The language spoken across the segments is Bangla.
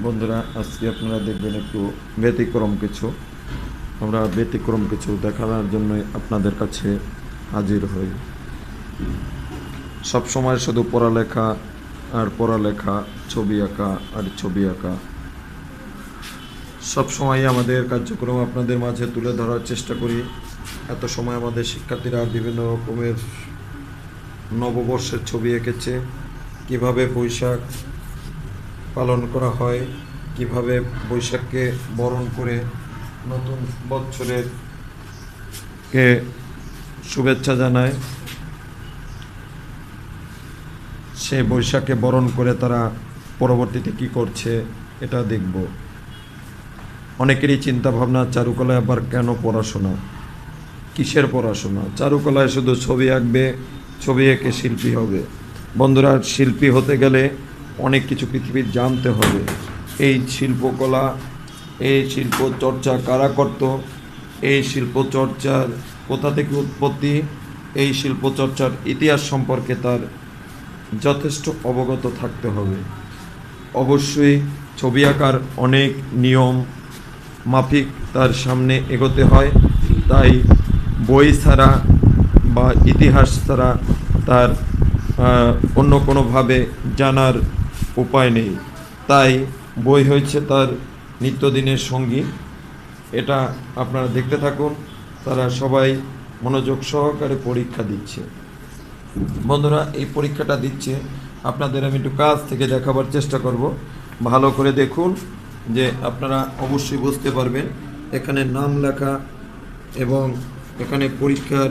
বন্ধুরা, আজকে আপনারা দেখবেন একটু ব্যতিক্রম কিছু। আমরা ব্যতিক্রম কিছু দেখানোর জন্য আপনাদের কাছে হাজির হই। সব সময় শুধু পড়ালেখা আর পড়ালেখা, ছবি আঁকা আর ছবি আঁকা, সব সময় আমাদের কার্যক্রম আপনাদের মাঝে তুলে ধরার চেষ্টা করি। এত সময় আমাদের শিক্ষার্থীরা বিভিন্ন রকমের নববর্ষের ছবি এঁকেছে, কিভাবে বৈশাখ পালন করা হয়, কিভাবে বৈশাখকে বরণ করে নতুন বছরের কে শুভেচ্ছা জানায়, সে বৈশাখকে বরণ করে তারা পরবর্তীতে কি করছে এটা দেখব। অনেকেরই চিন্তা ভাবনা, চারুকলায় আবার কেন পড়াশোনা, কিসের পড়াশোনা? চারুকলায় শুধু ছবি আঁকবে, ছবি এঁকে শিল্পী হবে। বন্ধুরা, শিল্পী হতে গেলে অনেক কিছু পৃথিবীর জানতে হবে। এই শিল্পকলা, এই শিল্প চর্চা কারা করত, এই শিল্প চর্চার কোথা থেকে উৎপত্তি, এই শিল্প চর্চার ইতিহাস সম্পর্কে তার যথেষ্ট অবগত থাকতে হবে। অবশ্যই ছবি আঁকার অনেক নিয়ম মাফিক তার সামনে এগোতে হয়, তাই বই ছাড়া বা ইতিহাস ছাড়া তার অন্য কোনোভাবে জানার উপায় নেই। তাই বই হয়েছে তার নিত্যদিনের সঙ্গী। এটা আপনারা দেখতে থাকুন। তারা সবাই মনোযোগ সহকারে পরীক্ষা দিচ্ছে। বন্ধুরা, এই পরীক্ষাটা দিচ্ছে, আপনাদের আমি একটু কাছ থেকে দেখাবার চেষ্টা করব। ভালো করে দেখুন, যে আপনারা অবশ্যই বুঝতে পারবেন। এখানে নাম লেখা এবং এখানে পরীক্ষার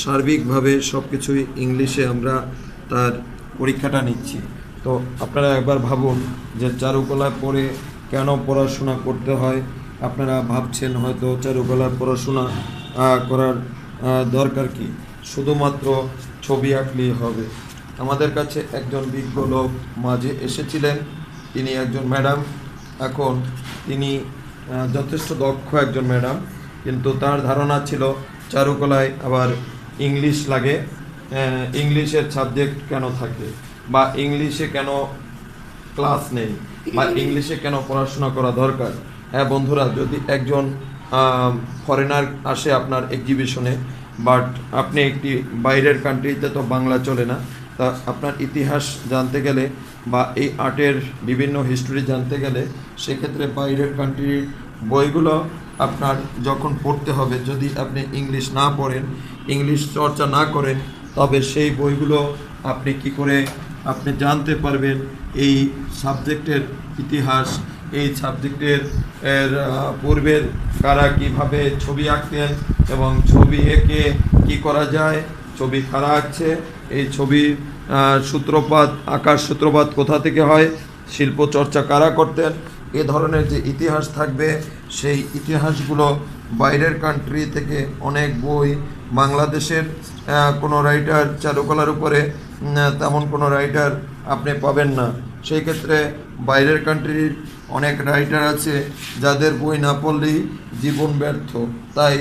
সার্বিকভাবে সব কিছুই ইংলিশে আমরা তার পরীক্ষাটা নিচ্ছি। তো আপনারা একবার ভাবুন যে চারুকলা পড়ে কেন পড়াশোনা করতে হয়। আপনারা ভাবছেন হয়তো চারুকলার পড়াশোনা করার দরকার কি, শুধুমাত্র ছবি আঁকলেই হবে। আমাদের কাছে একজন বিজ্ঞ লোক মাঝে এসেছিলেন, তিনি একজন ম্যাডাম। এখন তিনি যথেষ্ট দক্ষ একজন ম্যাডাম, কিন্তু তার ধারণা ছিল চারুকলায় আবার ইংলিশ লাগে, ইংলিশের সাবজেক্ট কেন থাকে, বা ইংলিশে কেন ক্লাস নেই, বা ইংলিশে কেন পড়াশোনা করা দরকার। হ্যাঁ বন্ধুরা, যদি একজন ফরেনার আসে আপনার এক্সিবিশনে, বাট আপনি একটি বাইরের কান্ট্রিতে তো বাংলা চলে না, তা আপনার ইতিহাস জানতে গেলে বা এই আর্টের বিভিন্ন হিস্টোরি জানতে গেলে সেক্ষেত্রে বাইরের কান্ট্রির বইগুলো আপনার যখন পড়তে হবে, যদি আপনি ইংলিশ না পড়েন, ইংলিশ চর্চা না করেন, তবে সেই বইগুলো আপনি কি করে আপনি জানতে পারবেন এই সাবজেক্টের ইতিহাস, এই সাবজেক্টের পূর্বের কারা কিভাবে ছবি আঁকতেন এবং ছবি এঁকে কি করা যায়, ছবি কারা আঁকছে, এই ছবির সূত্রপাত, আঁকার সূত্রপাত কোথা থেকে হয়, শিল্প চর্চা কারা করতেন, এ ধরনের যে ইতিহাস থাকবে, সেই ইতিহাসগুলো বাইরের কান্ট্রি থেকে অনেক বই, বাংলাদেশের কোনো রাইটার চারুকলার উপরে তেমন কোনো রাইটার আপনি পাবেন না। সেই ক্ষেত্রে বাইরের কান্ট্রির অনেক রাইটার আছে যাদের বই না পড়লেই জীবন ব্যর্থ। তাই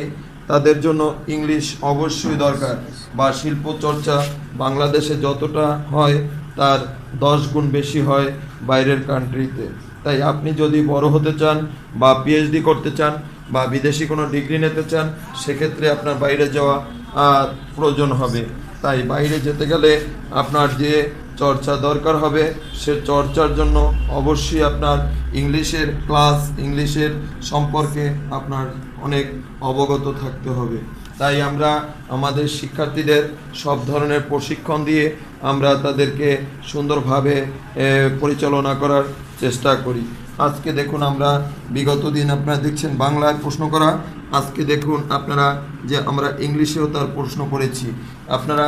তাদের জন্য ইংলিশ অবশ্যই দরকার, বা শিল্প চর্চা বাংলাদেশে যতটা হয় তার 10 গুণ বেশি হয় বাইরের কান্ট্রিতে। তাই আপনি যদি বড় হতে চান বা পিএইচডি করতে চান বা বিদেশি কোনো ডিগ্রি নিতে চান, সেক্ষেত্রে আপনার বাইরে যাওয়া প্রয়োজন হবে। তাই বাইরে যেতে গেলে আপনার যে চর্চা দরকার হবে, সে চর্চার জন্য অবশ্যই আপনার ইংলিশের ক্লাস, ইংলিশের সম্পর্কে আপনার অনেক অবগত থাকতে হবে। তাই আমরা আমাদের শিক্ষার্থীদের সব ধরনের প্রশিক্ষণ দিয়ে আমরা তাদেরকে সুন্দরভাবে পরিচালনা করার চেষ্টা করি। আজকে দেখুন, আমরা বিগত দিন আপনারা দেখছেন বাংলায় প্রশ্ন করা, আজকে দেখুন আপনারা যে আমরা ইংলিশেও তার প্রশ্ন করেছি। আপনারা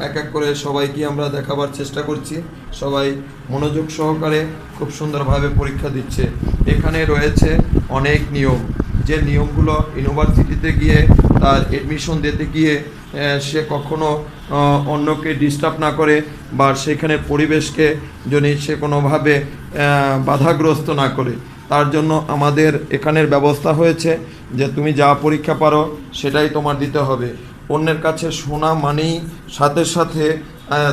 এক এক করে সবাইকে আমরা দেখাবার চেষ্টা করছি। সবাই মনোযোগ সহকারে খুব সুন্দরভাবে পরীক্ষা দিচ্ছে। এখানে রয়েছে অনেক নিয়ম, যে নিয়মগুলো ইউনিভার্সিটিতে গিয়ে তার এডমিশন দিতে গিয়ে সে কখনো অন্যকে ডিস্টার্ব না করে, বা সেখানে পরিবেশকে যদি সে কোনোভাবে বাধাগ্রস্ত না করে, তার জন্য আমাদের এখানের ব্যবস্থা হয়েছে যে তুমি যা পরীক্ষা পারো সেটাই তোমার দিতে হবে। অন্যের কাছে শোনা মানেই সাথে সাথে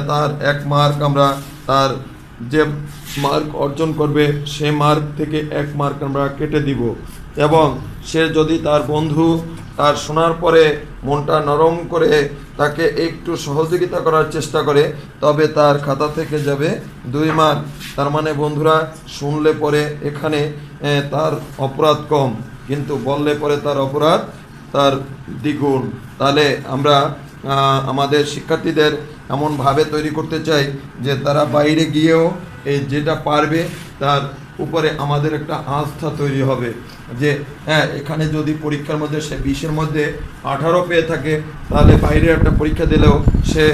তার 1 মার্ক আমরা তার যে মার্ক অর্জন করবে সে মার্ক থেকে 1 মার্ক আমরা কেটে দিব। এবং সে যদি তার বন্ধু তার শোনার পরে মনটা নরম করে তাকে একটু সহযোগিতা করার চেষ্টা করে, তবে তার খাতা থেকে যাবে 2 মার্ক। তার মানে বন্ধুরা, শুনলে পরে এখানে তার অপরাধ কম, কিন্তু বললে পরে তার অপরাধ তার দ্বিগুণ। তাহলে আমরা আমাদের শিক্ষার্থীদের এমনভাবে তৈরি করতে চাই যে তারা বাইরে গিয়েও এই যেটা পারবে তার উপরে আমাদের একটা আস্থা তৈরি হবে যে হ্যাঁ, এখানে যদি পরীক্ষার মধ্যে সে 20-এর মধ্যে 18 পেয়ে থাকে, তাহলে বাইরে একটা পরীক্ষা দিলেও সে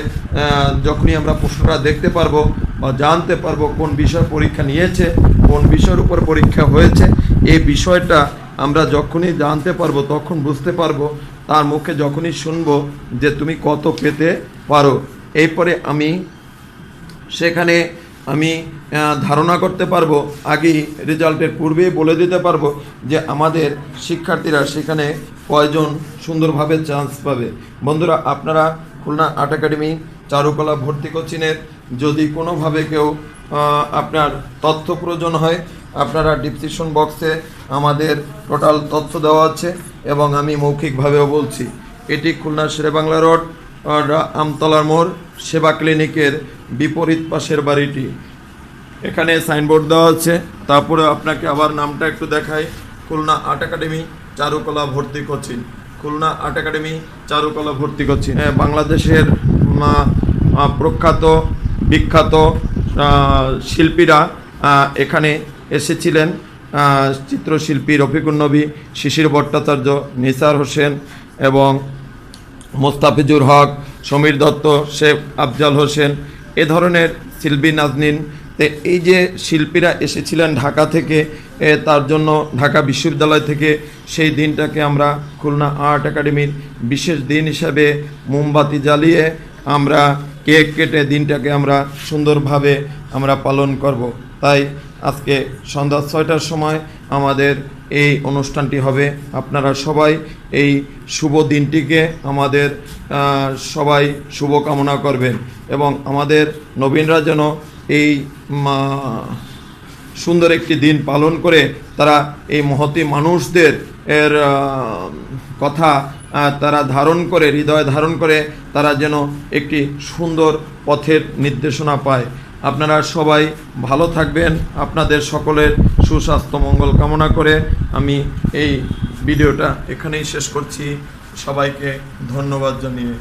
যখনই আমরা প্রশ্নটা দেখতে পারবো বা জানতে পারবো কোন বিষয় পরীক্ষা নিয়েছে, কোন বিষয়ের উপর পরীক্ষা হয়েছে, এই বিষয়টা আমরা যখনই জানতে পারবো তখন বুঝতে পারবো, তার মুখে যখনই শুনবো যে তুমি কত পেতে পারো, এরপরে সেখানে আমি ধারণা করতে পারবো, আগেই রেজাল্টের পূর্বেই বলে দিতে পারবো যে আমাদের শিক্ষার্থীরা সেখানে কয়জন সুন্দরভাবে চান্স পাবে। বন্ধুরা, আপনারা খুলনা আর্ট একাডেমি চারুকলা ভর্তি কোচিংয়ের যদি কোনোভাবে কেউ আপনার তথ্য প্রয়োজন হয়, আপনারা ডিসক্রিপশন বক্সে আমাদের টোটাল তথ্য দেওয়া আছে এবং আমি মৌখিকভাবেও বলছি। এটি খুলনা শেরেবাংলা রোড আমতলার মোড় সেবা ক্লিনিকের বিপরীত পাশের বাড়িটি। এখানে সাইনবোর্ড দেওয়া আছে, তারপরে আপনাকে আবার নামটা একটু দেখাই, খুলনা আর্ট একাডেমি চারুকলা ভর্তি কোচিং। খুলনা আর্ট একাডেমি চারুকলা ভর্তি কোচিং বাংলাদেশের প্রখ্যাত বিখ্যাত শিল্পীরা এখানে এসেছিলেন। চিত্রশিল্পী রফিকুন নবী, শিশির ভট্টাচার্য, নিসার হোসেন এবং মোস্তাফিজুর হক, সমীর দত্ত, শেখ আফজাল হোসেন, এ ধরনের শিল্পী নাজনীন। তো এই যে শিল্পীরা এসেছিলেন ঢাকা থেকে, তার জন্য ঢাকা বিশ্ববিদ্যালয় থেকে সেই দিনটাকে আমরা খুলনা আর্ট একাডেমির বিশেষ দিন হিসাবে মোমবাতি জ্বালিয়ে আমরা কেক কেটে দিনটাকে আমরা সুন্দরভাবে আমরা পালন করব। তাই আজকে সন্ধ্যা 6টার সময় আমাদের এই অনুষ্ঠানটি হবে। আপনারা সবাই এই শুভ দিনটিকে আমাদের সবাই শুভকামনা করবেন এবং আমাদের নবীনরা যেন এই সুন্দর একটি দিন পালন করে তারা এই মহতী মানুষদের কথা তারা ধারণ করে, হৃদয়ে ধারণ করে, তারা যেন একটি সুন্দর পথের নির্দেশনা পায়। আপনারা সবাই ভালো থাকবেন। আপনাদের সকলের সুস্বাস্থ্য মঙ্গল কামনা করে আমি এই ভিডিওটা এখানেই শেষ করছি। সবাইকে ধন্যবাদ জানিয়ে।